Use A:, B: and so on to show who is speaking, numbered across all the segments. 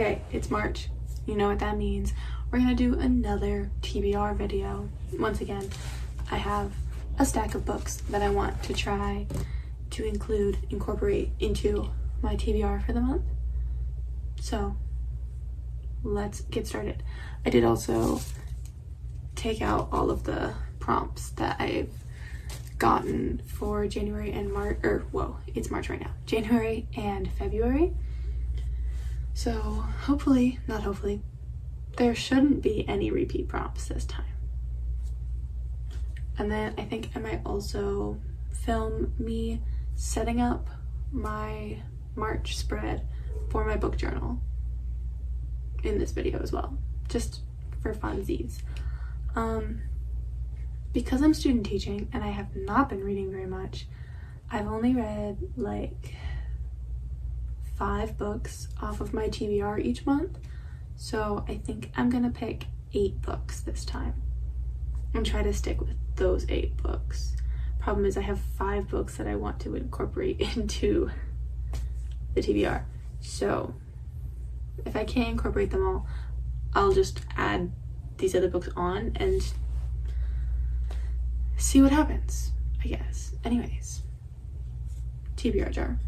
A: Okay, it's March. You know what that means. We're gonna do another TBR video. Once again, I have a stack of books that I want to try to incorporate into my TBR for the month. So let's get started. I did also take out all of the prompts that I've gotten for January and March, it's March right now, January and February. So not hopefully, there shouldn't be any repeat prompts this time. And then I think I might also film me setting up my March spread for my book journal in this video as well, just for funsies. Because I'm student teaching and I have not been reading very much, I've only read like 5 books off of my TBR each month. So I think I'm gonna pick 8 books this time and try to stick with those 8 books. Problem is I have 5 books that I want to incorporate into the TBR. So if I can't incorporate them all, I'll just add these other books on and see what happens, I guess. Anyways, TBR jar.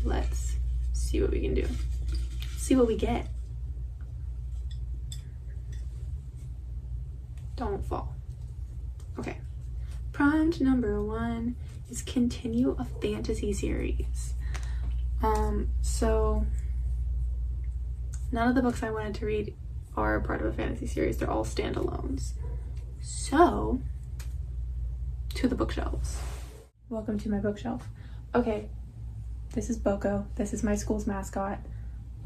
A: Let's see what we can do. See what we get. Don't fall. Okay. Prompt number 1 is continue a fantasy series. So none of the books I wanted to read are part of a fantasy series. They're all standalones. So to the bookshelves. Welcome to my bookshelf. Okay, this is Boko. This is my school's mascot.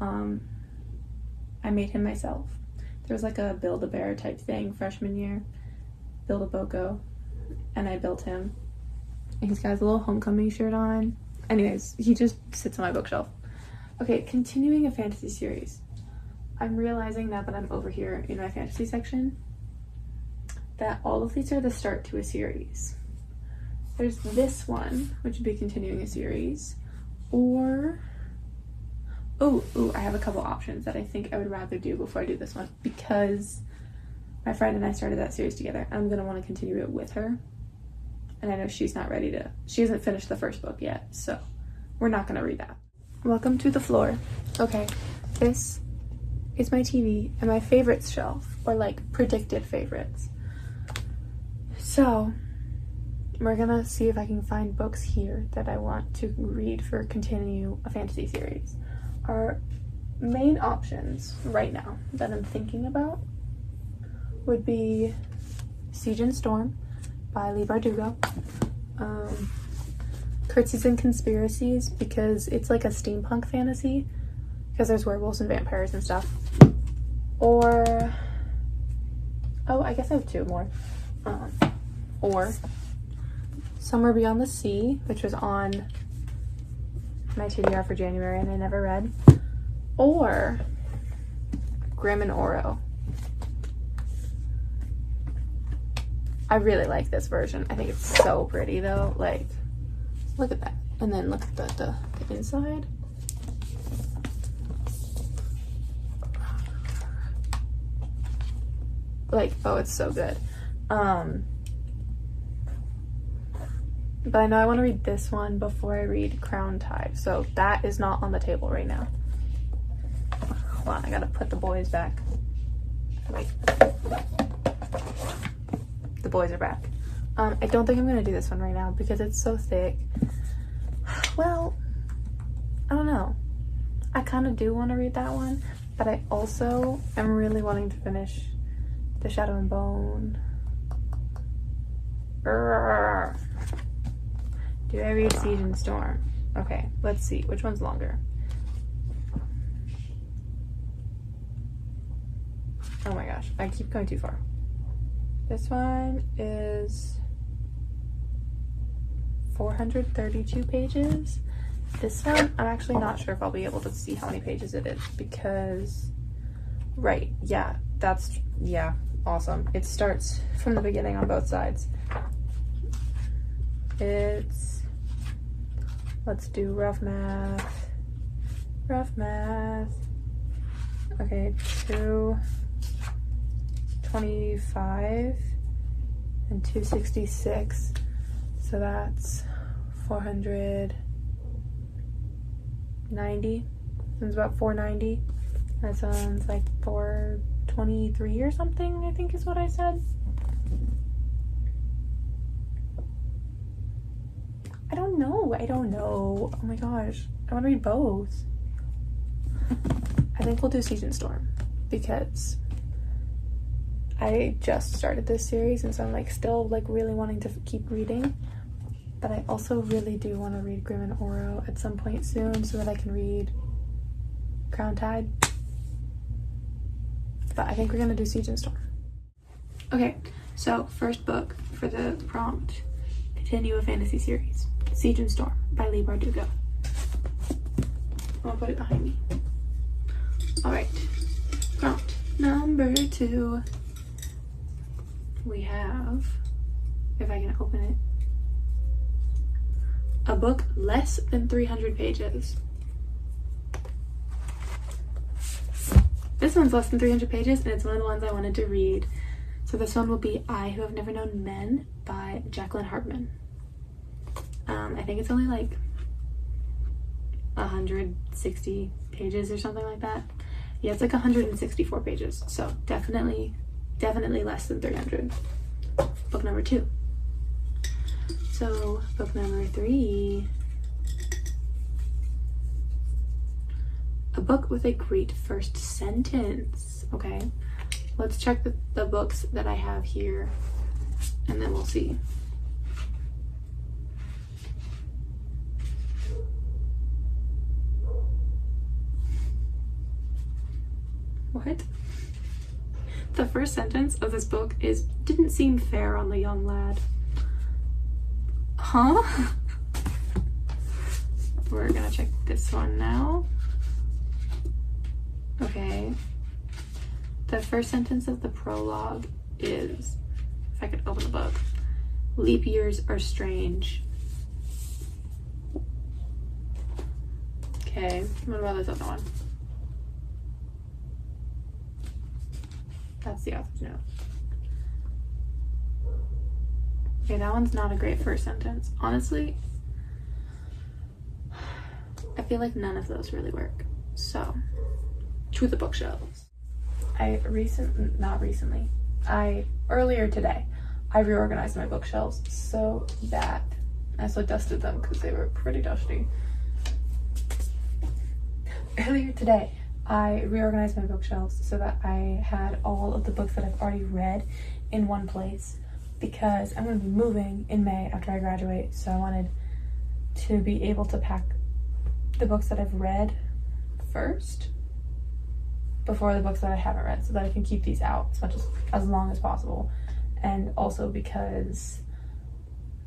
A: I made him myself. There was like a Build-A-Bear type thing freshman year. Build a Boko. And I built him. And he's got his little homecoming shirt on. Anyways, he just sits on my bookshelf. Okay, continuing a fantasy series. I'm realizing now that I'm over here in my fantasy section that all of these are the start to a series. There's this one, which would be continuing a series, or I have a couple options that I think I would rather do before I do this one, because my friend and I started that series together. I'm gonna want to continue it with her, and I know she hasn't finished the first book yet, so we're not gonna read that. Welcome to the floor. Okay, this is my TV and my favorites shelf, or like predicted favorites. So we're gonna see if I can find books here that I want to read for continue a fantasy series. Our main options right now that I'm thinking about would be Siege and Storm by Leigh Bardugo, Curtsies and Conspiracies, because it's like a steampunk fantasy, because there's werewolves and vampires and stuff, or I guess I have 2 more, or Somewhere Beyond the Sea, which was on my TBR for January and I never read, or Grimm and Oro. I really like this version. I think it's so pretty though. Like, look at that. And then look at the inside. Like, oh, it's so good. But I know I want to read this one before I read Crown Tide, so that is not on the table right now. Hold on, I gotta put the boys back. Wait. The boys are back. I don't think I'm gonna do this one right now because it's so thick. Well, I don't know. I kind of do want to read that one, but I also am really wanting to finish The Shadow and Bone. Do I read Siege and Storm? Okay, let's see. Which one's longer? Oh my gosh, I keep going too far. This one is 432 pages. This one, I'm actually not sure if I'll be able to see how many pages it is because, right, yeah, awesome. It starts from the beginning on both sides. Let's do rough math. Okay, 225 and 266. So that's 490. It's about 490. That sounds like 423 or something, I think is what I said. I don't know. Oh my gosh. I want to read both. I think we'll do Siege and Storm because I just started this series and so I'm like still like really wanting to keep reading. But I also really do want to read Grimm and Oro at some point soon so that I can read Crown Tide. But I think we're gonna do Siege and Storm. Okay, so first book for the prompt, continue a fantasy series. Siege and Storm by Leigh Bardugo. I'm gonna put it behind me. Alright, prompt number 2. We have, if I can open it, a book less than 300 pages. This one's less than 300 pages and it's one of the ones I wanted to read. So this one will be I Who Have Never Known Men by Jacqueline Hartman. I think it's only like 160 pages or something like that. Yeah, it's like 164 pages. So definitely less than 300. Book number 2. So book number 3. A book with a great first sentence. Okay, let's check the books that I have here and then we'll see. What? The first sentence of this book is, didn't seem fair on the young lad. Huh? We're gonna check this one now. Okay. The first sentence of the prologue is, if I could open the book, leap years are strange. Okay, what about this other one? That's the author's note. Okay, that one's not a great first sentence. Honestly, I feel like none of those really work. So, to the bookshelves. Earlier today, I reorganized my bookshelves so that I also dusted them because they were pretty dusty. Earlier today, I reorganized my bookshelves so that I had all of the books that I've already read in one place because I'm going to be moving in May after I graduate, so I wanted to be able to pack the books that I've read first before the books that I haven't read so that I can keep these out as long as possible. And also because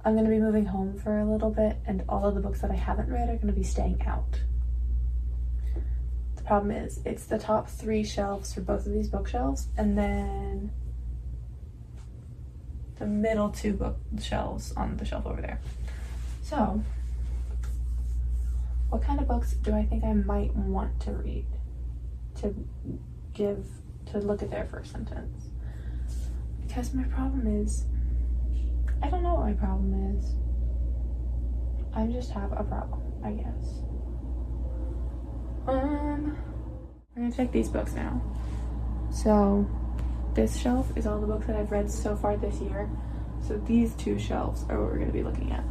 A: I'm going to be moving home for a little bit and all of the books that I haven't read are going to be staying out. The problem is it's the top 3 shelves for both of these bookshelves and then the middle 2 bookshelves on the shelf over there. So what kind of books do I think I might want to read to look at their first sentence? Because my problem is, I don't know what my problem is. I just have a problem, I guess. We're gonna check these books now. So this shelf is all the books that I've read so far this year. So these 2 shelves are what we're gonna be looking at.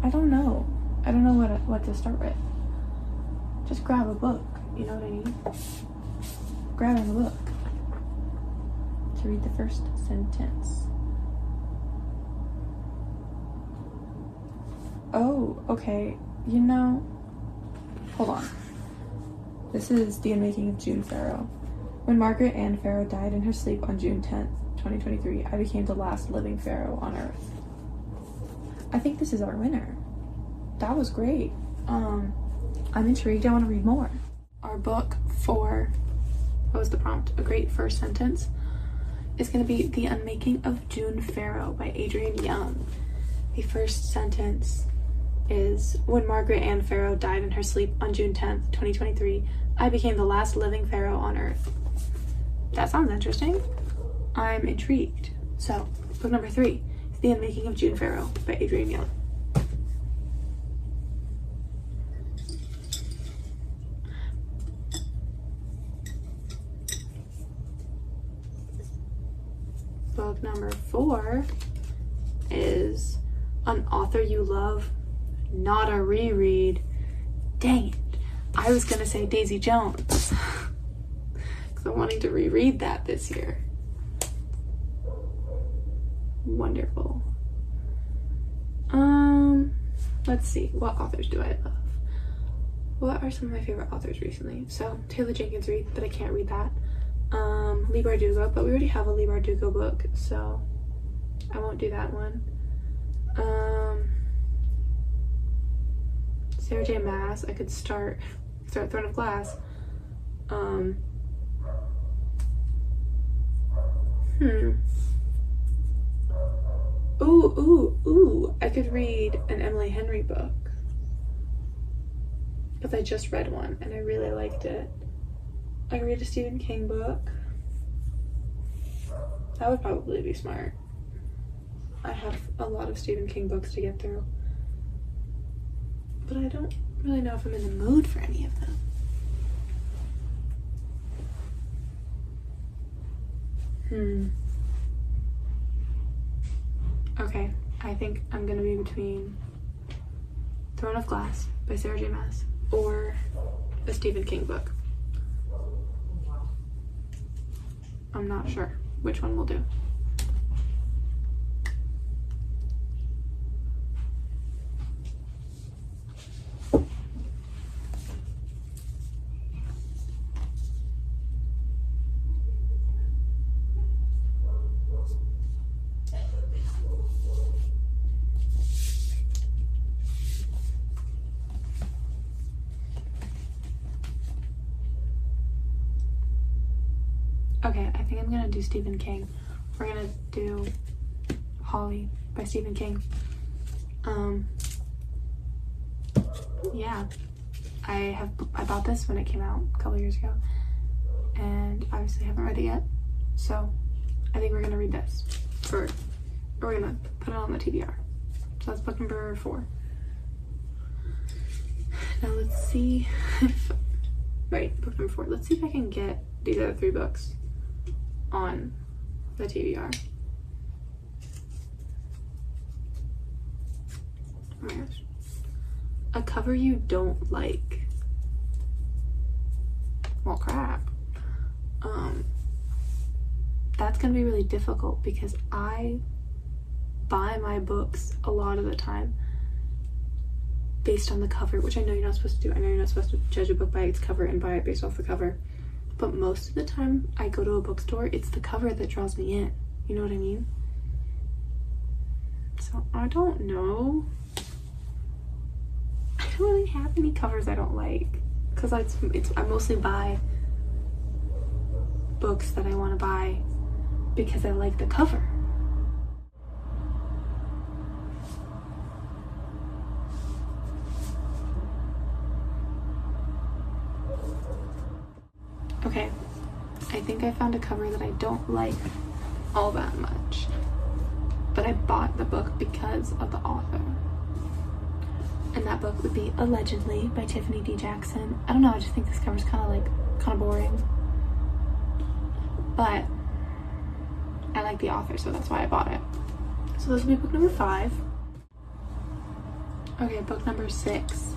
A: I don't know what to start with. Just grab a book, you know what I mean? Grabbing a book to read the first sentence. Oh, okay, you know, hold on. This is The Unmaking of June Farrow. When Margaret Ann Farrow died in her sleep on June 10th, 2023, I became the last living Farrow on Earth. I think this is our winner. That was great. I'm intrigued. I want to read more. Our book for, what was the prompt? A great first sentence is going to be The Unmaking of June Farrow by Adrienne Young. The first sentence is, when Margaret Ann Pharaoh died in her sleep on June 10th, 2023, I became the last living pharaoh on earth. That sounds interesting. I'm intrigued. So, book number 3 is The Unmaking of June Pharaoh by Adrienne Young. Book number 4 is An Author You Love, Not a Reread. Dang it. I was gonna say Daisy Jones because I'm wanting to reread that this year. Wonderful. Let's see. What authors do I love? What are some of my favorite authors recently? So, Taylor Jenkins Reid, but I can't read that. Leigh Bardugo, but we already have a Leigh Bardugo book, so I won't do that one. Sarah J. Maas, I could start Throne of Glass. Ooh, I could read an Emily Henry book. Because I just read one and I really liked it. I could read a Stephen King book. That would probably be smart. I have a lot of Stephen King books to get through. But I don't really know if I'm in the mood for any of them. Okay, I think I'm gonna be between Throne of Glass by Sarah J. Maas or a Stephen King book. I'm not sure which one will do. Okay, I think I'm gonna do Stephen King. We're gonna do Holly by Stephen King. Yeah, I bought this when it came out a couple years ago, and obviously haven't read it yet. So I think we're gonna read this we're gonna put it on the TBR. So that's book number 4. Now let's see if book number 4. Let's see if I can get these other 3 books on the TBR. Oh my gosh. A cover you don't like. Well, crap. That's gonna be really difficult because I buy my books a lot of the time based on the cover, which I know you're not supposed to do. I know you're not supposed to judge a book by its cover and buy it based off the cover. But most of the time I go to a bookstore, it's the cover that draws me in. You know what I mean? So I don't know. I don't really have any covers I don't like. Because I mostly buy books that I want to buy because I like the cover. Okay, I think I found a cover that I don't like all that much, but I bought the book because of the author. And that book would be Allegedly by Tiffany D. Jackson. I don't know, I just think this cover's kind of boring. But I like the author, so that's why I bought it. So this will be book number 5. Okay, book number 6.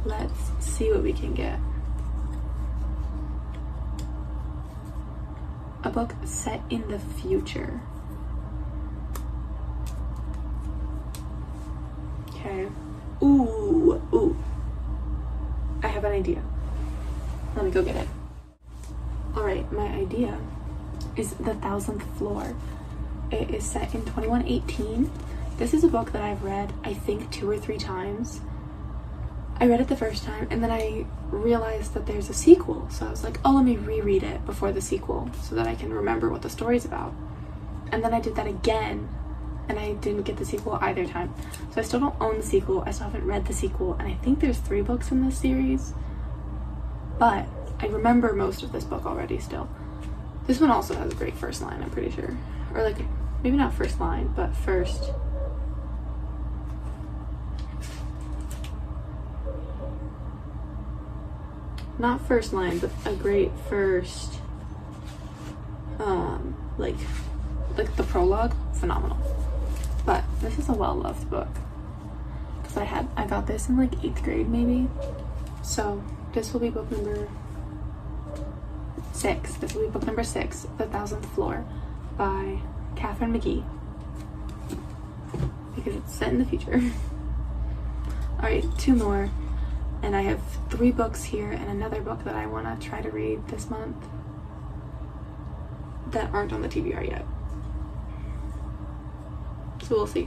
A: Let's see what we can get. A book set in the future. Okay. Ooh. I have an idea. Let me go get it. Alright, my idea is The 1,000th Floor. It is set in 2118. This is a book that I've read, I think, 2 or 3 times. I read it the first time and then I realized that there's a sequel. So I was like, oh, let me reread it before the sequel so that I can remember what the story's about. And then I did that again and I didn't get the sequel either time. So I still don't own the sequel, I still haven't read the sequel, and I think there's 3 books in this series, but I remember most of this book already still. This one also has a great first line, I'm pretty sure. Or like, maybe not first line, but first. Not first line, but a great first, like the prologue, phenomenal. But this is a well-loved book. Because I got this in like 8th grade maybe. So this will be book number 6. This will be book number 6, The 1000th Floor by Catherine McGee. Because it's set in the future. Alright, 2 more. And I have 3 books here and another book that I want to try to read this month that aren't on the TBR yet. So we'll see.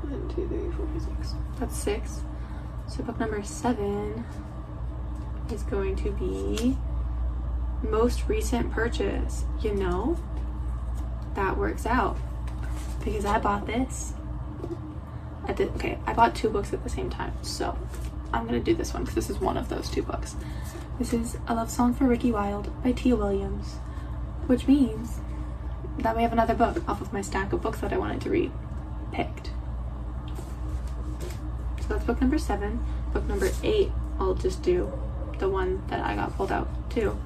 A: 1, 2, 3, 4, 5, 6. That's 6. So book number 7 is going to be most recent purchase. You know, that works out because I bought this. I bought 2 books at the same time, so I'm gonna do this one because this is one of those 2 books. This is A Love Song for Ricky Wilde by Tia Williams, which means that we have another book off of my stack of books that I wanted to read picked. So that's book number 7. Book number 8, I'll just do the one that I got pulled out too.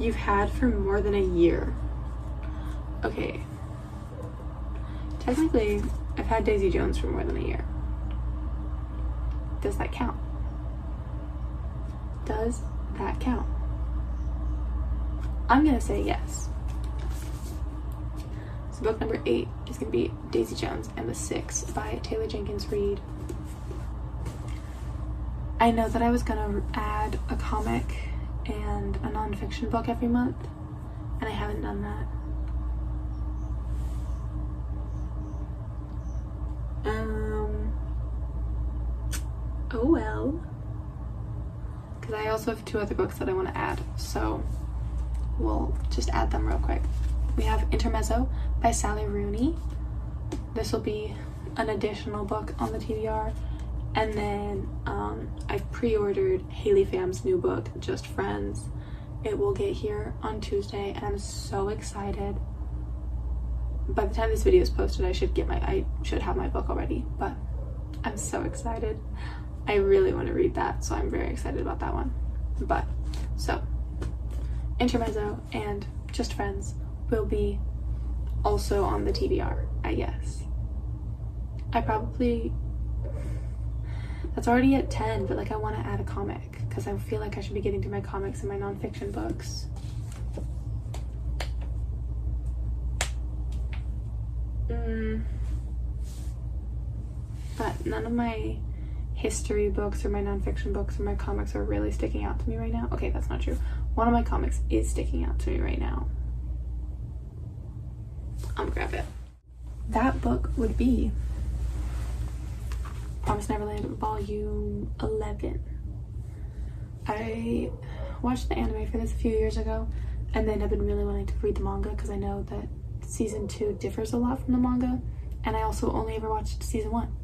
A: You've Had for More Than a Year. Okay. Technically, I've had Daisy Jones for more than a year. Does that count? Does that count? I'm gonna say yes. So book number 8 is gonna be Daisy Jones and the Six by Taylor Jenkins Reid. I know that I was gonna add a comic and a nonfiction book every month, and I haven't done that. Oh well. Because I also have 2 other books that I want to add, so we'll just add them real quick. We have Intermezzo by Sally Rooney. This will be an additional book on the TBR. And then I've pre-ordered Haley Pham's new book, Just Friends. It will get here on Tuesday, and I'm so excited. By the time this video is posted, I should have my book already, but I'm so excited. I really want to read that, so I'm very excited about that one. But, so, Intermezzo and Just Friends will be also on the TBR, I guess. That's already at 10, but like I want to add a comic, because I feel like I should be getting to my comics and my nonfiction books. But none of my history books or my nonfiction books or my comics are really sticking out to me right now. Okay, that's not true. One of my comics is sticking out to me right now. I'm gonna grab it. That book would be Promised Neverland Volume 11. I watched the anime for this a few years ago, and then I've been really wanting to read the manga because I know that season 2 differs a lot from the manga, and I also only ever watched season 1.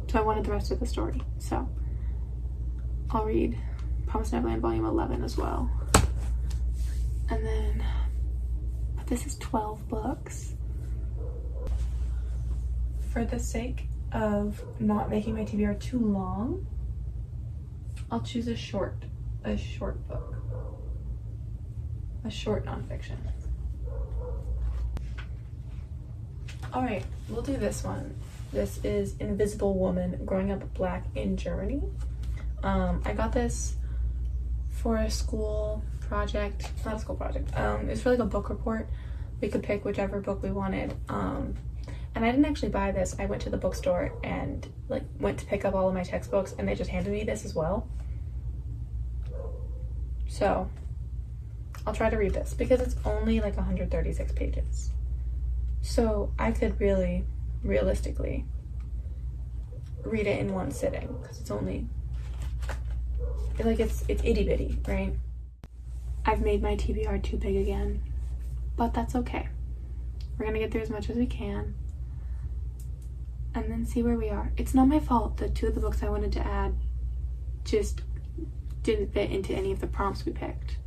A: So I wanted the rest of the story, so I'll read Promised Neverland Volume 11 as well. And then, but this is 12 books. For the sake of not making my TBR too long, I'll choose a short book. A short nonfiction. Alright, we'll do this one. This is Invisible Woman, Growing Up Black in Germany. I got this for a school project, not a school project, it was for like a book report. We could pick whichever book we wanted. And I didn't actually buy this. I went to the bookstore and like went to pick up all of my textbooks, and they just handed me this as well. So I'll try to read this because it's only like 136 pages. So I could really, realistically, read it in one sitting because it's only, like it's itty bitty, right? I've made my TBR too big again, but that's okay. We're gonna get through as much as we can and then see where we are. It's not my fault that 2 of the books I wanted to add just didn't fit into any of the prompts we picked.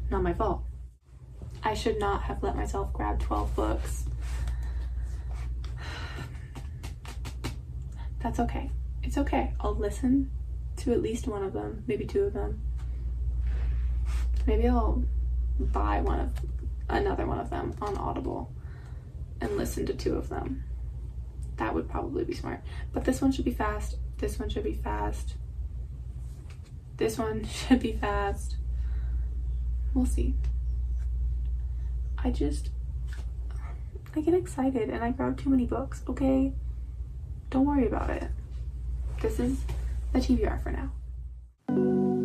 A: Not my fault. I should not have let myself grab 12 books. That's okay. It's okay. I'll listen to at least one of them, maybe 2 of them. Maybe I'll buy another one of them on Audible and listen to 2 of them. That would probably be smart. But this one should be fast. This one should be fast. This one should be fast. We'll see. I get excited and I grab too many books, okay? Don't worry about it. This is the TBR for now.